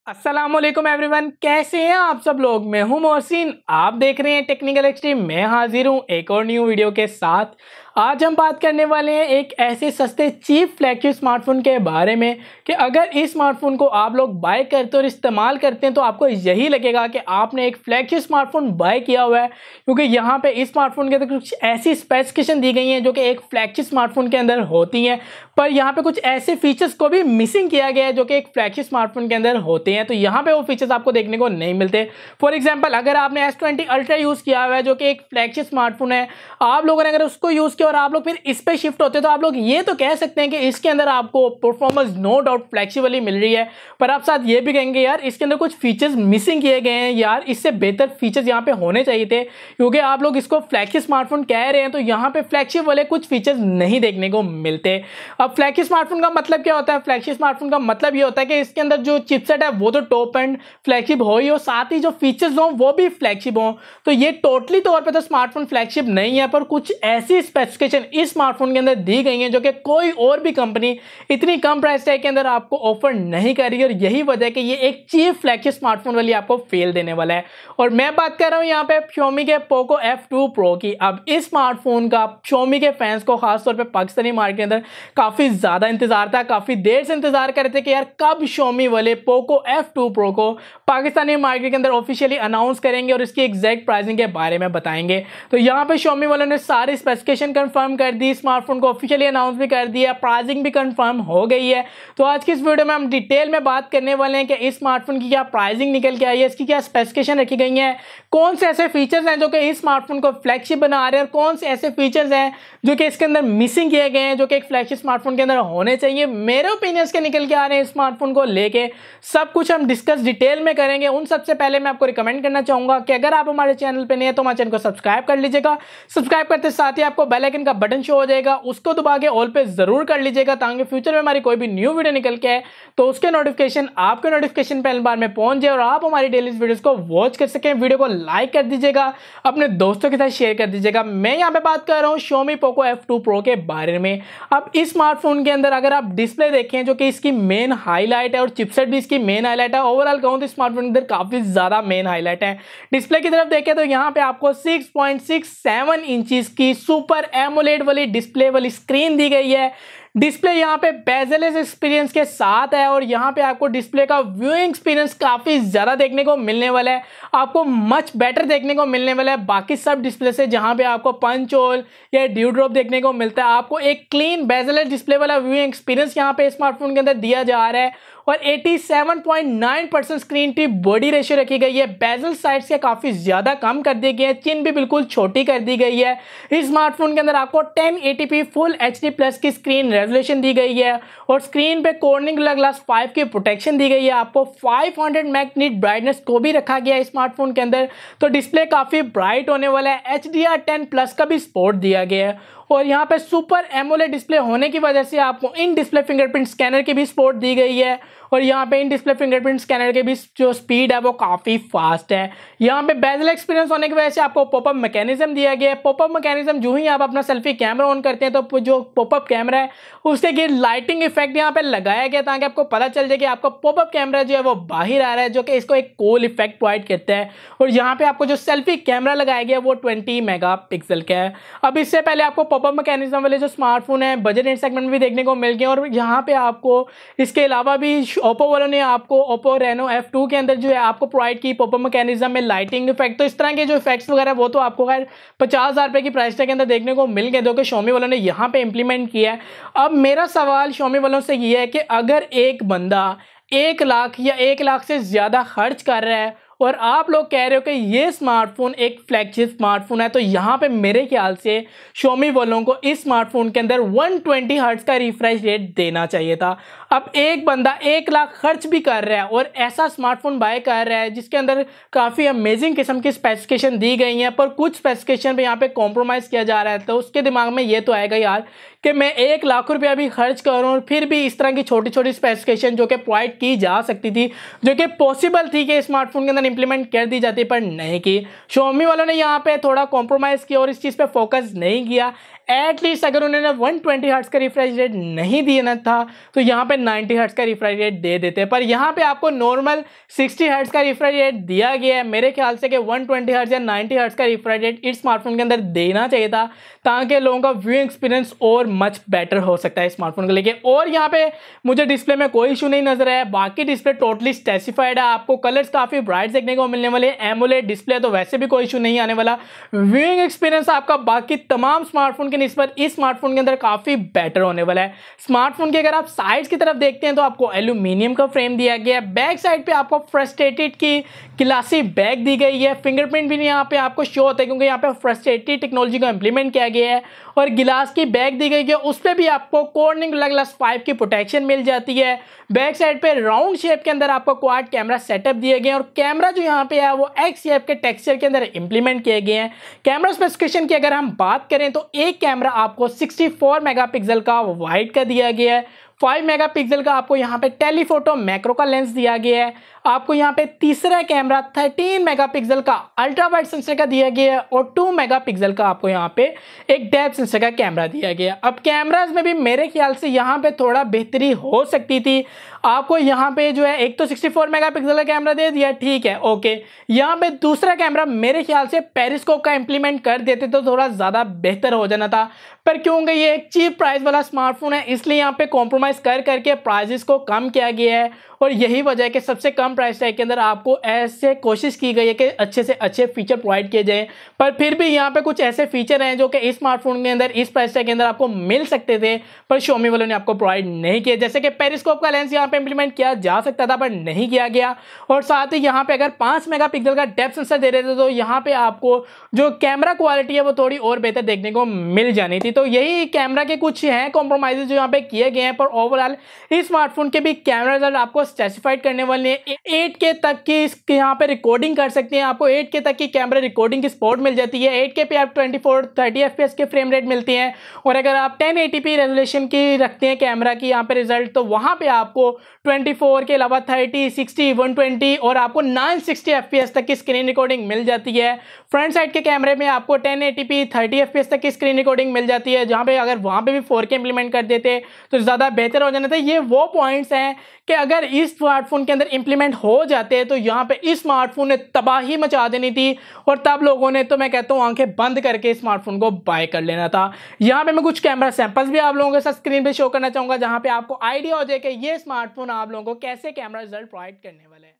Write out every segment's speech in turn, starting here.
अस्सलामुअलैकुम एवरीवन, कैसे हैं आप सब लोग। मैं हूं मोहसिन, आप देख रहे हैं टेक्निकल एक्सट्रीम। मैं हाजिर हूं एक और न्यू वीडियो के साथ। आज हम बात करने वाले हैं एक ऐसे सस्ते चीप फ्लैगशिप स्मार्टफोन के बारे में कि अगर इस स्मार्टफोन को आप लोग बाय करते और इस्तेमाल करते हैं तो आपको यही लगेगा कि आपने एक फ्लैगशिप स्मार्टफोन बाय किया हुआ है, क्योंकि यहाँ पे इस स्मार्टफोन के अंदर कुछ ऐसी स्पेसिफिकेशन दी गई हैं जो कि एक फ्लैगशिप स्मार्टफोन के अंदर होती हैं, पर यहाँ पे कुछ ऐसे फीचर्स को भी मिसिंग किया गया है जो कि एक फ्लैगशिप स्मार्टफोन के अंदर होते हैं। तो यहाँ पे वो फीचर्स आपको देखने को नहीं मिलते। फॉर एग्जांपल, अगर आपने S20 अल्ट्रा यूज़ किया हुआ है जो कि एक फ्लैगशिप स्मार्टफोन है, आप लोगों ने अगर उसको यूज़ किया और आप लोग फिर इस पे शिफ्ट होते तो आप लोग ये तो कह सकते हैं कि इसके अंदर आपको परफॉर्मेंस नो डाउट फ्लैगशिप वाली मिल रही है, पर आप साथ ये भी कहेंगे यार इसके अंदर कुछ फीचर्स मिसिंग किए गए हैं, यार इससे बेहतर फीचर्स यहाँ पे होने चाहिए थे, क्योंकि आप लोग इसको फ्लैगशिप स्मार्टफोन कह रहे हैं तो यहाँ पे फ्लैगशिप वाले कुछ फीचर्स नहीं देखने को मिलते। अब फ्लैगशिप स्मार्टफोन का मतलब क्या होता है? फ्लैगशिप स्मार्टफोन का मतलब ये होता है कि इसके अंदर जो चिपसेट है वो तो टॉप एंड फ्लैगशिप हो ही हो, साथ ही जो फीचर्स हो वो भी फ्लैगशिप हो। तो ये टोटली तौर पे तो स्मार्टफोन फ्लैगशिप नहीं है, पर कुछ ऐसी स्पेसिफिकेशन इस स्मार्टफोन के अंदर दी गई हैं जो कि कोई और भी कंपनी इतनी कम प्राइस टैग के अंदर आपको ऑफर नहीं कर रही है, और यही वजह है कि ये एक चीप फ्लैगशिप स्मार्टफोन वाली आपको फेल देने वाला है। और मैं बात कर रहा हूं यहाँ पे Xiaomi के Poco F2 Pro की। अब इस स्मार्टफोन का Xiaomi के फैंस को खासतौर पे पाकिस्तानी मार्केट के अंदर काफी ज्यादा इंतजार था, काफी देर से इंतजार कर रहे थे कि यार कब Xiaomi वाले Poco F2 Pro को पाकिस्तानी मार्केट के अंदर ऑफिशियली अनाउंस करेंगे और इसकी एग्जैक्ट प्राइसिंग के बारे में बताएंगे। तो यहाँ पे Xiaomi वालों ने सारी स्पेसिफिकेशन कंफर्म कर दी, स्मार्टफोन को ऑफिशियली अनाउंस भी कर दिया, प्राइसिंग भी कंफर्म हो गई है। तो आज की इस वीडियो में हम डिटेल में बात करने वाले हैं कि इस स्मार्टफोन की क्या प्राइसिंग निकल के आई है, इसकी क्या स्पेसिफिकेशन रखी गई है, कौन से ऐसे फीचर्स हैं जो कि इस स्मार्टफोन को फ्लैगशिप बना रहे हैं, और कौन से ऐसे फीचर्स हैं जो कि इसके अंदर मिसिंग किए गए हैं जो कि एक फ्लैगशिप स्मार्टफोन के अंदर होने चाहिए। मेरे ओपिनियंस के निकल के आ रहे हैं इस स्मार्टफोन को लेके, सब कुछ हम डिस्कस डिटेल में करेंगे। उन सबसे पहले मैं आपको रिकमेंड करना चाहूंगा कि अगर आप हमारे चैनल पे नए हैं तो हमारे चैनल को सब्सक्राइब कर लीजिएगा। सब्सक्राइब करते साथ ही आपको बेल आइकन का बटन शो हो जाएगा, उसको दबा के ऑल पे जरूर कर लीजिएगा, ताकि फ्यूचर में हमारी कोई भी न्यू वीडियो निकल के आए तो उसके नोटिफिकेशन आपके नोटिफिकेशन पहले बार में पहुंच जाए और आप हमारी डेली वीडियोस को वॉच कर सकें। वीडियो को लाइक कर दीजिएगा, अपने दोस्तों के साथ शेयर कर दीजिएगा। मैं यहाँ पे बात कर रहा हूँ Xiaomi Poco F2 Pro के बारे में। अब इस स्मार्टफोन के अंदर अगर आप डिस्प्ले देखें जो कि इसकी मेन हाईलाइट है, और चिपसेट भी इसकी मेन हाईलाइट है, ओवरऑल कहूँ तो स्मार्टफोन के अंदर काफी ज्यादा मेन हाईलाइट है। डिस्प्ले की तरफ देखें तो यहाँ पे आपको 6.67 इंचेस की सुपर एमोलेड वाली डिस्प्ले वाली स्क्रीन दी गई है। डिस्प्ले यहाँ पे बेजलेस एक्सपीरियंस के साथ है, और यहाँ पे आपको डिस्प्ले का व्यूइंग एक्सपीरियंस काफी ज्यादा देखने को मिलने वाला है, आपको मच बेटर देखने को मिलने वाला है बाकी सब डिस्प्ले से, जहाँ पे आपको पंच होल या ड्यू ड्रॉप देखने को मिलता है। आपको एक क्लीन बेजलेस डिस्प्ले वाला व्यूइंग एक्सपीरियंस यहाँ पे स्मार्टफोन के अंदर दिया जा रहा है, और 87.9% स्क्रीन टू बॉडी रेशियो रखी गई है। बेजल साइड्स के काफी ज्यादा कम कर दिए गए हैं, चिन भी बिल्कुल छोटी कर दी गई है। इस स्मार्टफोन के अंदर आपको 1080p फुल HD प्लस की स्क्रीन रेजोल्यूशन दी गई है, और स्क्रीन पे कॉर्निंग ग्लास 5 की प्रोटेक्शन दी गई है। आपको 500 मैग्नेट ब्राइटनेस को भी रखा गया है स्मार्टफोन के अंदर, तो डिस्प्ले काफी ब्राइट होने वाला है। HDR10 प्लस का भी सपोर्ट दिया गया है, और यहाँ पे सुपर एमोलेड डिस्प्ले होने की वजह से आपको इन डिस्प्ले फिंगरप्रिंट स्कैनर की भी सपोर्ट दी गई है, और यहाँ पे इन डिस्प्ले फिंगरप्रिंट स्कैनर के भी जो स्पीड है वो काफ़ी फास्ट है। यहाँ पे बेजल एक्सपीरियंस होने की वजह से आपको पॉपअप मैकेनिज्म दिया गया है। पॉपअप मैकेनिज्म जो ही आप अपना सेल्फी कैमरा ऑन करते हैं तो जो पॉपअप कैमरा है उससे कि लाइटिंग इफेक्ट यहाँ पे लगाया गया, ताकि आपको पता चल जाए कि आपका पॉपअप कैमरा जो है वो बाहर आ रहा है, जो कि इसको एक कूल इफेक्ट प्रोवाइड करता है। और यहाँ पे आपको जो सेल्फी कैमरा लगाया गया वो 20 मेगापिक्सल का है। अब इससे पहले आपको पॉपअप मैकेनिज्म वाले जो स्मार्टफोन है बजट रेंज सेगमेंट में भी देखने को मिल गए, और यहाँ पे आपको इसके अलावा भी ओप्पो वालों ने आपको ओप्पो रेनो F2 के अंदर जो है आपको प्रोवाइड की पॉपअप मैकेनिज्म में लाइटिंग इफेक्ट। तो इस तरह के जो इफेक्ट्स वगैरह वो तो आपको खैर 50,000 रुपये की प्राइस टैग के अंदर देखने को मिल गए, जो कि Xiaomi वालों ने यहाँ पे इंप्लीमेंट किया है। अब मेरा सवाल Xiaomi वालों से ये है कि अगर एक बंदा 1 लाख या 1 लाख से ज़्यादा खर्च कर रहा है और आप लोग कह रहे हो कि ये स्मार्टफोन एक फ्लैगशिप स्मार्टफोन है, तो यहाँ पे मेरे ख्याल से Xiaomi वालों को इस स्मार्टफोन के अंदर 120 हर्ट्ज का रिफ्रेश रेट देना चाहिए था। अब एक बंदा 1 लाख खर्च भी कर रहा है और ऐसा स्मार्टफोन बाय कर रहा है जिसके अंदर काफ़ी अमेजिंग किस्म की स्पेसिफिकेशन दी गई हैं, पर कुछ स्पेसिफिकेशन पे यहाँ पे कॉम्प्रोमाइज़ किया जा रहा है, तो उसके दिमाग में ये तो आएगा यार कि मैं 1 लाख रुपया भी खर्च करूँ और फिर भी इस तरह की छोटी छोटी स्पेसिफिकेशन जो कि प्रोवाइड की जा सकती थी, जो कि पॉसिबल थी कि स्मार्टफोन के अंदर इंप्लीमेंट कर दी जाती, पर नहीं की। Xiaomi वालों ने यहाँ पे थोड़ा कॉम्प्रोमाइज़ किया और इस चीज़ पे फोकस नहीं किया। एटलीस्ट अगर उन्होंने 120 हर्ट्ज का रिफ्रेश रेट नहीं देना था तो यहाँ पे 90 हर्ट्ज का रिफ्रेश रेट दे देते, पर यहाँ पे आपको नॉर्मल 60 हर्ट्ज का रिफ्रेश रेट दिया गया है। मेरे ख्याल से कि 120 हर्ट्ज या 90 हर्ट्ज का रिफ्रेश रेट इस स्मार्टफोन के अंदर देना चाहिए था, ताकि लोगों का व्यूइंग एक्सपीरियंस और मच बेटर हो सकता है स्मार्टफोन को लेके। और यहाँ पे मुझे डिस्प्ले में कोई इशू नहीं नजर आया, बाकी डिस्प्ले टोटली स्पेसिफाइड है, आपको कलर्स काफी ब्राइट देखने को मिलने वाले। एमोलेड डिस्प्ले तो वैसे भी कोई इशू नहीं आने वाला। व्यूइंग एक्सपीरियंस आपका बाकी तमाम स्मार्टफोन के निस्बत इस स्मार्टफोन के अंदर काफी बेटर होने वाला है। स्मार्टफोन की अगर आप साइड्स की तरफ देखते हैं तो आपको एल्यूमिनियम का फ्रेम दिया गया है। बैक साइड पे आपको फ्रस्ट्रेटेड की ग्लासी बैक दी गई है। फिंगरप्रिंट भी यहाँ पे आपको शो होता है क्योंकि यहाँ पे फ्रस्ट्रेटेड टेक्नोलॉजी को इंप्लीमेंट किया गया है। और गिलास की बैक दी गई है, उस पर भी आपको कॉर्निंग ग्लास 5 की प्रोटेक्शन मिल जाती है। बैक साइड पे राउंड शेप के अंदर आपको क्वाड कैमरा सेटअप दिए गए हैं और कैमरा जो यहाँ पे है वो एक्स शेप के टेक्सचर के अंदर इंप्लीमेंट किए गए हैं। कैमरा स्पेसिफिकेशन की अगर हम बात करें तो एक कैमरा आपको 64 मेगापिक्सल का वाइड का दिया गया है। 5 मेगापिक्सल का आपको यहाँ पे टेलीफोटो मैक्रो का लेंस दिया गया है। आपको यहाँ पे तीसरा कैमरा 13 मेगापिक्सल का अल्ट्रा वाइड सेंसर का दिया गया है और 2 मेगापिक्सल का आपको यहाँ पे एक डेप्थ सेंसर का कैमरा दिया गया। अब कैमराज में भी मेरे ख्याल से यहाँ पे थोड़ा बेहतरी हो सकती थी। आपको यहाँ पे जो है एक तो 64 मेगापिक्सल का कैमरा दे दिया, ठीक है, ओके। यहाँ पे दूसरा कैमरा मेरे ख्याल से पेरिस्कोप का इंप्लीमेंट कर देते तो थोड़ा ज़्यादा बेहतर हो जाना था, पर क्योंकि ये एक चीप प्राइस वाला स्मार्टफोन है इसलिए यहाँ पे कॉम्प्रोमाइज़ कर करके प्राइजेस को कम किया गया है। और यही वजह है कि सबसे कम प्राइस टैग के अंदर आपको ऐसे कोशिश की गई है कि अच्छे से अच्छे फीचर प्रोवाइड किए जाएं, पर फिर भी यहाँ पे कुछ ऐसे फीचर हैं जो कि इस स्मार्टफोन के अंदर इस प्राइस टैग के अंदर आपको मिल सकते थे पर Xiaomi वालों ने आपको प्रोवाइड नहीं किया। जैसे कि पेरिस्कोप का लेंस यहाँ पे इंप्लीमेंट किया जा सकता था पर नहीं किया गया, और साथ ही यहाँ पे अगर 5 मेगापिक्सल का डेप्थ सेंसर दे रहे थे तो यहाँ पे आपको जो कैमरा क्वालिटी है वो थोड़ी और बेहतर देखने को मिल जानी थी। तो यही कैमरा के कुछ हैं कॉम्प्रोमाइजेज जो यहाँ पे किए गए हैं, पर ओवरऑल इस स्मार्टफोन के भी कैमरा रिजल्ट आपको स्पेसिफाइड करने वाले हैं। 8K तक की यहाँ पे रिकॉर्डिंग कर सकते हैं, आपको 8K तक की कैमरा रिकॉर्डिंग की सपोर्ट मिल जाती है। 8K पे आप 24-30 FPS के फ्रेम रेट मिलती हैं, और अगर आप 1080p रेजोल्यूशन की रखते हैं कैमरा की यहाँ पे रिजल्ट तो वहाँ पे आपको 24 के अलावा 30, 60, 120 और आपको 960 FPS तक की स्क्रीन रिकॉर्डिंग मिल जाती है। फ्रंट साइड के कैमरे में आपको 1080p 30 FPS तक की स्क्रीन रिकॉर्डिंग मिल जाती है, जहाँ पे अगर वहाँ पे भी 4K इंप्लीमेंट कर देते तो ज़्यादा बेहतर हो जाना था। ये वो पॉइंट्स हैं कि अगर इस स्मार्टफोन के अंदर इंप्लीमेंट हो जाते तो यहाँ पे इस स्मार्टफोन ने तबाही मचा देनी थी, और तब लोगों ने तो मैं कहता हूँ आंखें बंद करके स्मार्टफोन को बाय कर लेना था। यहाँ पे मैं कुछ कैमरा सैंपल्स भी आप लोगों के साथ स्क्रीन पे शो करना चाहूँगा, जहाँ पे आपको आइडिया हो जाए कि ये स्मार्टफोन आप लोगों को कैसे कैमरा रिजल्ट प्रोवाइड करने वाले हैं।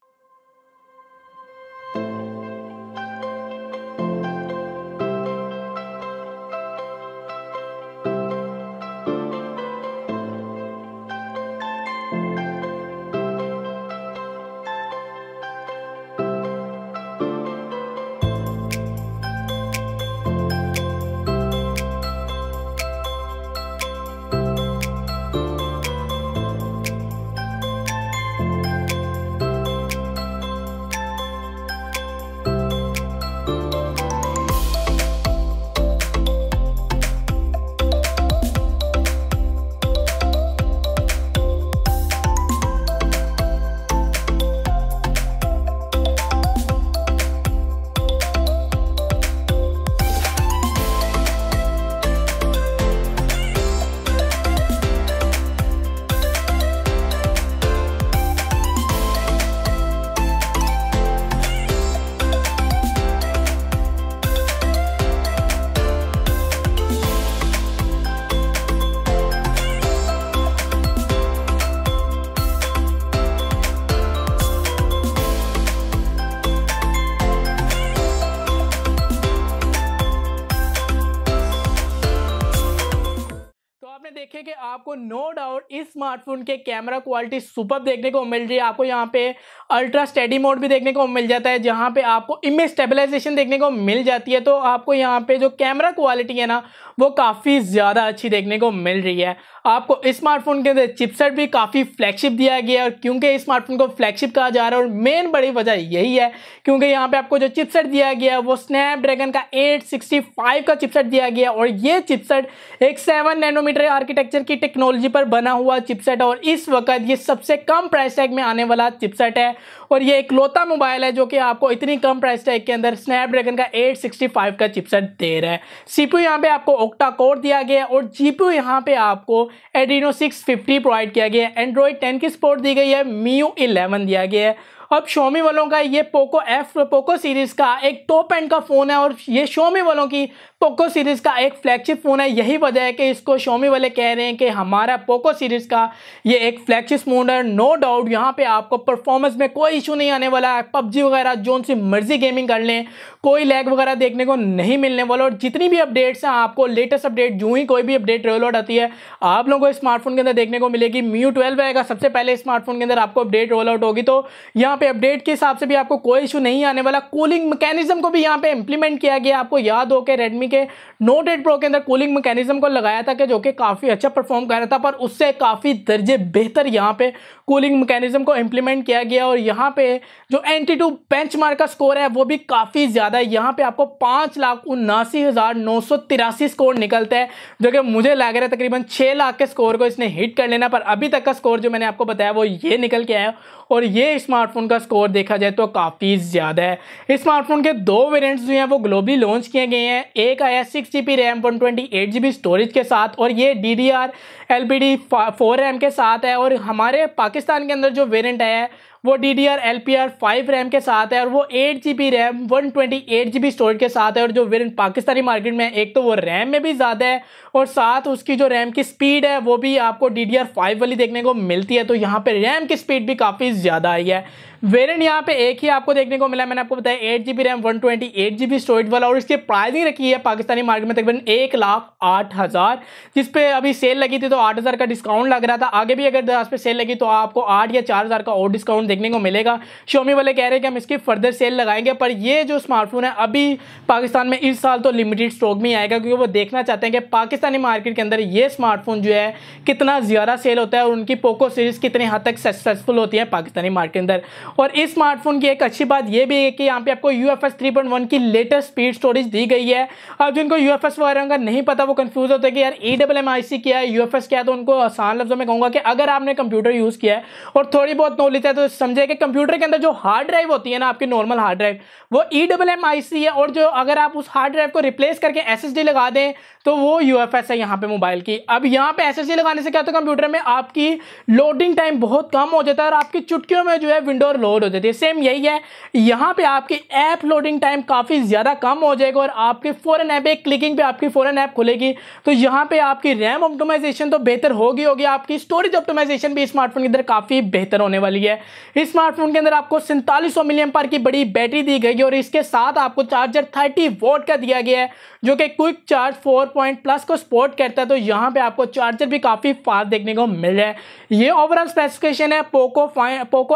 देखें कि आपको नो डाउट इस स्मार्टफोन के कैमरा क्वालिटी सुपर देखने को मिल रही है। आपको यहाँ पे अल्ट्रा स्टेडी मोड भी देखने को मिल जाता है, जहाँ पे आपको इमेज स्टेबलाइजेशन देखने को मिल जाती है। तो आपको यहाँ पे जो कैमरा क्वालिटी है ना वो काफ़ी ज़्यादा अच्छी देखने को मिल रही है। आपको इस स्मार्टफोन के अंदर चिपसेट भी काफ़ी फ्लैगशिप दिया गया है, और क्योंकि इस स्मार्टफोन को फ्लैगशिप कहा जा रहा है और मेन बड़ी वजह यही है क्योंकि यहाँ पे आपको जो चिपसेट दिया गया है वो स्नैपड्रैगन का 865 का चिपसेट दिया गया है, और ये चिपसेट एक 7 नैनोमीटर आर्किटेक्चर की टेक्नोलॉजी पर बना हुआ चिपसेट, और इस वक्त ये सबसे कम प्राइस टैग में आने वाला चिपसेट है। और ये इकलौता मोबाइल है जो कि आपको इतनी कम प्राइस टैग के अंदर स्नैपड्रैगन का 865 का चिपसेट दे रहा है। CPU यहाँ पे आपको ऑक्टा कोर दिया गया है और GPU यहाँ पे आपको एड्रीनो 650 प्रोवाइड किया गया है। एंड्रॉइड 10 की सपोर्ट दी गई है, MIUI 11 दिया गया है। अब Xiaomi वालों का ये पोको सीरीज का एक टॉप एंड का फोन है और ये Xiaomi वालों की पोको सीरीज का एक फ्लैगशिप फोन है। यही वजह है कि इसको Xiaomi वाले कह रहे हैं कि हमारा पोको सीरीज का ये एक फ्लैगशिप फोन है। नो डाउट यहाँ पे आपको परफॉर्मेंस में कोई इशू नहीं आने वाला है। PUBG वगैरह जो सी मर्जी गेमिंग कर लें, कोई लैग वगैरह देखने को नहीं मिलने वाला। और जितनी भी अपडेट्स हैं आपको लेटेस्ट अपडेट जो ही कोई भी अपडेट रोल आउट आती है आप लोगों को स्मार्टफोन के अंदर देखने को मिलेगी। MIUI 12 आएगा सबसे पहले स्मार्टफोन के अंदर आपको अपडेट रोल आउट होगी, तो यहाँ पे अपडेट के हिसाब से भी आपको कोई इशू नहीं आने वाला। कूलिंग मैकेनिज्म को भी यहाँ पे इंप्लीमेंट किया गया। आपको याद हो कि रेडमी के नोट 8 प्रो के अंदर कूलिंग मैकेनिज्म को लगाया था कि जो कि काफी अच्छा परफॉर्म कर रहा था, पर उससे काफी दर्जे बेहतर यहाँ पे कूलिंग मैकेनिज्म को इंप्लीमेंट किया गया। और यहाँ पे जो Antutu बेंचमार्क का स्कोर है वो भी काफी ज्यादा है। यहाँ पे आपको 5,79,983 स्कोर निकलता है, जो कि मुझे लग रहा है तकरीबन 6 लाख के स्कोर को इसने हिट कर लेना, पर अभी तक का स्कोर जो मैंने आपको बताया वो ये निकल के आया। और ये स्मार्टफोन का स्कोर देखा जाए तो काफ़ी ज़्यादा है। इस स्मार्टफोन के 2 वेरिएंट्स जो हैं वो ग्लोबली लॉन्च किए गए हैं। एक आया 6GB रैम 128GB स्टोरेज के साथ और ये DDR LPD4 रैम के साथ है। और हमारे पाकिस्तान के अंदर जो वेरिएंट आया है वो DDR LPR5 रैम के साथ है और वो 8GB रैम 128GB स्टोरेज के साथ है। और जो वेरिएंट पाकिस्तानी मार्केट में एक तो वो रैम में भी ज़्यादा है और साथ उसकी जो रैम की स्पीड है वो भी आपको DDR5 वाली देखने को मिलती है, तो यहाँ पे रैम की स्पीड भी काफ़ी ज़्यादा आई है। वेरिएंट यहाँ पे एक ही आपको देखने को मिला, मैंने आपको बताया 8GB रैम 128GB स्टोरेज वाला। और इसकी प्राइसिंग रखी है पाकिस्तानी मार्केट में तकरीबन 1,08,000, जिस पे अभी सेल लगी थी तो 8,000 का डिस्काउंट लग रहा था। आगे भी अगर 10 पे सेल लगी तो आपको 8 या 4,000 का और डिस्काउंट देखने को मिलेगा। Xiaomi वाले कह रहे हैं कि हम इसकी फर्दर सेल लगाएंगे, पर ये जो स्मार्टफोन है अभी पाकिस्तान में इस साल तो लिमिटेड स्टॉक में आएगा, क्योंकि वो देखना चाहते हैं कि पाकिस्तानी मार्केट के अंदर ये स्मार्टफोन जो है कितना ज़्यादा सेल होता है और उनकी पोको सीरीज कितनी हद तक सक्सेसफुल होती है पाकिस्तानी मार्केट के अंदर। और इस स्मार्टफोन की एक अच्छी बात यह भी है कि यहाँ पे आपको UFS 3.1 की लेटेस्ट स्पीड स्टोरेज दी गई है। अब जिनको UFS वगैरह का नहीं पता वो कंफ्यूज होता है कि यार eMMIC क्या है, UFS क्या है, तो उनको आसान लफ्जों में कहूँगा कि अगर आपने कंप्यूटर यूज़ किया है और थोड़ी बहुत नॉलेज है तो समझे कि कंप्यूटर के अंदर जो हार्ड ड्राइव होती है ना, आपकी नॉर्मल हार्ड ड्राइव, वो eMMIC है। और जो अगर आप उस हार्ड ड्राइव को रिप्लेस करके SSD लगा दें तो वो UFS है यहाँ पे मोबाइल की। अब यहाँ पे SSD लगाने से क्या होता है, कंप्यूटर में आपकी लोडिंग टाइम बहुत कम हो जाता है और आपकी चुटकियों में जो है विंडो लोड हो जाती है। सेम यही है, यहाँ पे आपकी ऐप लोडिंग टाइम काफ़ी ज़्यादा कम हो जाएगा और आपके फ़ौरन ऐप एक क्लिकिंग पे आपकी फ़ौरन ऐप खुलेगी। तो यहाँ पे आपकी रैम ऑप्टिमाइजेशन तो बेहतर होगी, आपकी स्टोरेज ऑप्टिमाइजेशन भी स्मार्टफोन के अंदर काफ़ी बेहतर होने वाली है। इस स्मार्टफोन के अंदर आपको 4700 mAh की बड़ी बैटरी दी गई है और इसके साथ आपको चार्जर 30 वोल्ट का दिया गया है, जो कि क्विक चार्ज 4+ को सपोर्ट करता है। तो यहाँ पे आपको चार्जर भी काफ़ी फास्ट देखने को मिल रहा है। ये ओवरऑल स्पेसिफिकेशन है पोको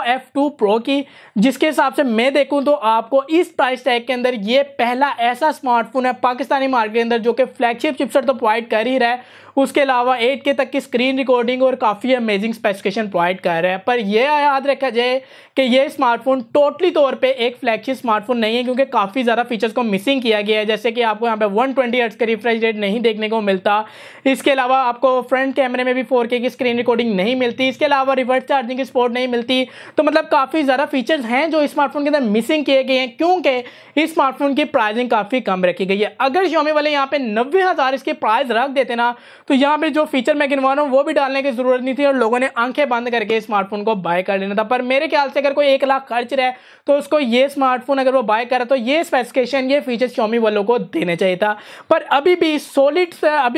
F2 Pro की, जिसके हिसाब से मैं देखूं तो आपको इस प्राइस टैग के अंदर ये पहला ऐसा स्मार्टफोन है पाकिस्तानी मार्केट के अंदर जो कि फ्लैगशिप चिपसेट तो प्रोवाइड कर ही रहा है, उसके अलावा 8K तक की स्क्रीन रिकॉर्डिंग और काफ़ी अमेजिंग स्पेसिफिकेशन प्रोवाइड कर रहा है। पर यह याद रखा जाए कि ये स्मार्टफोन टोटली तौर पे एक फ्लैगशिप स्मार्टफोन नहीं है, क्योंकि काफ़ी ज़्यादा फीचर्स को मिसिंग किया गया है। जैसे कि आपको यहाँ पे 120 हर्ट्ज का रिफ्रेश रेट नहीं देखने को मिलता, इसके अलावा आपको फ्रंट कैमरे में भी 4K की स्क्रीन रिकॉर्डिंग नहीं मिलती, इसके अलावा रिवर्स चार्जिंग की सपोर्ट नहीं मिलती। तो मतलब काफ़ी ज़्यादा फीचर्स हैं जो स्मार्टफोन के अंदर मिसिंग किए गए हैं, क्योंकि इस स्मार्टफोन की प्राइसिंग काफ़ी कम रखी गई है। अगर Xiaomi वाले यहाँ पे 90,000 इसके प्राइस रख देते ना, तो यहाँ पे जो फीचर मैं गिनवा रहा हूँ वो भी डालने की जरूरत नहीं थी और लोगों ने आंखें बंद करके स्मार्टफोन को बाय कर लेना था। पर मेरे ख्याल से अगर कोई 1 लाख खर्च रहा है तो उसको ये स्मार्टफोन अगर वो बाय करे तो ये स्पेसिफिकेशन, ये फीचर्स Xiaomi वालों को देने चाहिए था। पर अभी भी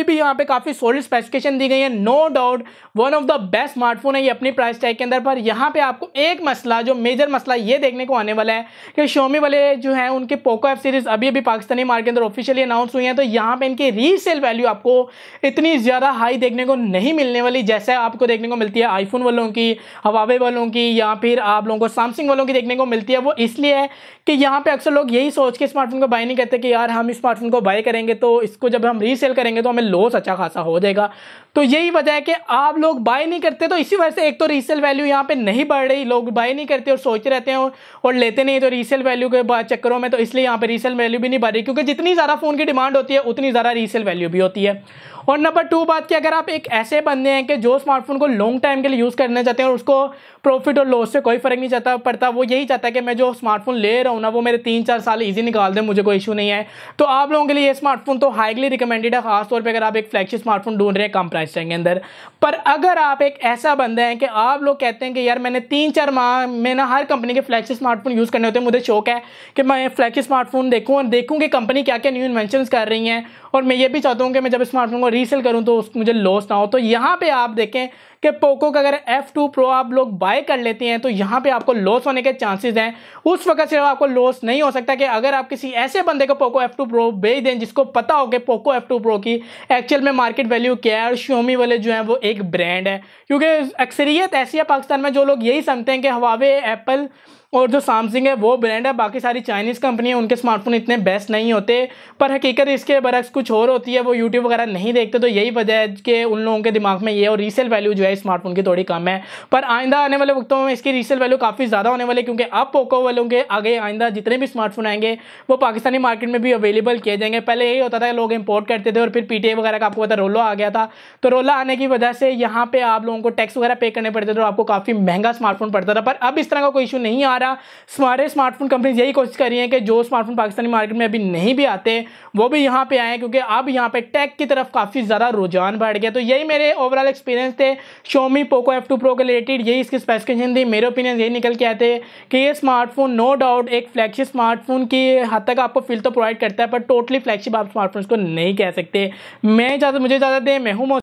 यहाँ पे काफ़ी सॉलिड स्पेसिफिकेशन दी गई है। No doubt one of the best smartphone है ये अपनी प्राइस टैग के अंदर। पर यहाँ पे आपको एक मसला, जो मेजर मसला ये देखने को आने वाला है कि Xiaomi वाले जो है उनके पोको F सीरीज अभी पाकिस्तानी मार्केट के अंदर ऑफिशियली अनाउंस हुई है, तो यहाँ पे इनकी रीसेल वैल्यू आपको इतनी ज़्यादा हाई देखने को नहीं मिलने वाली जैसे आपको देखने को मिलती है आईफोन वालों की, हवावे वालों की, या फिर आप लोगों को सैमसंग वालों की देखने को मिलती है। वो इसलिए है कि यहाँ पे अक्सर लोग यही सोच के स्मार्टफोन को बाय नहीं करते कि यार हम इस स्मार्टफोन को बाय करेंगे तो इसको जब हम रीसेल करेंगे तो हमें लॉस अच्छा खासा हो जाएगा। तो यही वजह है कि आप लोग बाय नहीं करते। तो इसी वजह से एक तो रीसेल वैल्यू यहाँ पे नहीं बढ़ रही, लोग बाय नहीं करते और सोचते रहते हैं और लेते नहीं, तो रीसेल वैल्यू के चक्करों में तो इसलिए यहाँ पे रीसेल वैल्यू भी नहीं बढ़ रही, क्योंकि जितनी ज़्यादा फ़ोन की डिमांड होती है उतनी ज़्यादा रीसेल वैल्यू भी होती है। और नंबर 2 बात कि अगर आप एक ऐसे बंदे हैं कि जो स्मार्टफोन को लॉन्ग टाइम के लिए यूज़ करना चाहते हैं और उसको प्रॉफिट और लॉस से कोई फर्क नहीं पड़ता, वो यही चाहता है कि मैं जो स्मार्टफोन ले रहा हूँ ना वो मेरे 3-4 साल इजी निकाल दे, मुझे कोई इशू नहीं है, तो आप लोगों के लिए ये स्मार्टफोन तो हाईली रिकमेंडेड है, खासतौर पर अगर आप एक फ्लैगशिप स्मार्टफोन ढूंढ रहे हैं कम प्राइस के अंदर। पर अगर आप एक ऐसा बंदा है कि आप लोग कहते हैं कि यार मैंने 3-4 माह में ना हर कंपनी के फ्लैगशिप स्मार्टफोन यूज़ करने होते हैं, मुझे शौक है कि मैं फ्लैगशिप स्मार्टफोन देखूँ और देखूँ कि कंपनी क्या क्या न्यू इन्वेंशंस कर रही हैं, और मैं ये भी चाहता हूँ कि मैं जब स्मार्टफोन को रीसेल करूँ तो मुझे लॉस ना हो, तो यहाँ पे आप देखें कि पोको का अगर F2 Pro आप लोग बाय कर लेते हैं तो यहाँ पे आपको लॉस होने के चांसेस हैं। उस वक्त सिर्फ आपको लॉस नहीं हो सकता कि अगर आप किसी ऐसे बंदे को पोको F2 Pro बेच दें जिसको पता हो कि पोको F2 Pro की एक्चुअल में मार्केट वैल्यू क्या है, और Xiaomi वाले जो हैं वो एक ब्रांड है, क्योंकि अक्सरियत ऐसी है पाकिस्तान में जो लोग यही समझते हैं कि Huawei, एप्पल और जो सैमसंग है वो ब्रांड है, बाकी सारी चाइनीज़ कंपनी है उनके स्मार्टफोन इतने बेस्ट नहीं होते। पर हकीकत इसके बरक्स कुछ और होती है, वो यूट्यूब वगैरह नहीं देखते, तो यही वजह है कि उन लोगों के दिमाग में ये और रीसेल वैल्यू जो है स्मार्टफोन की थोड़ी कम है। पर आइंदा आने वाले वक्तों में इसकी रीसेल वैल्यू काफ़ी ज़्यादा होने वाली है, क्योंकि अब पोको वालों के आगे आइंदा जितने भी स्मार्टफोन आएंगे वो पाकिस्तानी मार्केट में भी अवेलेबल किए जाएंगे। पहले यही होता था लोग इंपोर्ट करते थे और फिर PTA वगैरह का आपको पता रोलो आ गया था, तो रोला आने की वजह से यहाँ पे आप लोगों को टैक्स वगैरह पे करने पड़ते थे और आपको काफ़ी महंगा स्मार्टफोन पड़ता था। पर अब इस तरह का कोई इशू नहीं आ रहा। सारे स्मार्टफोन कंपनीज यही कोशिश कर रही हैं कि जो स्मार्टफोन पाकिस्तानी मार्केट में अभी नहीं भी आते वो भी यहाँ पे आए, क्योंकि अब यहाँ पे टेक की तरफ काफ़ी ज़्यादा रुझान बढ़ गया। तो यही मेरे ओवरऑल एक्सपीरियंस थे Xiaomi Poco F2 Pro के रिलेटेड, यही इसकी स्पेसिफिकेशन थी, मेरे ओपिनियन यही निकल के आए थे कि ये स्मार्टफोन नो डाउट एक फ्लैगशिप स्मार्टफोन की हद तक आपको फील तो प्रोवाइड करता है, पर टोटली फ्लैगशिप आप स्मार्टफोन को नहीं कह सकते। मुझे इजाज़त दें, मैं हूँ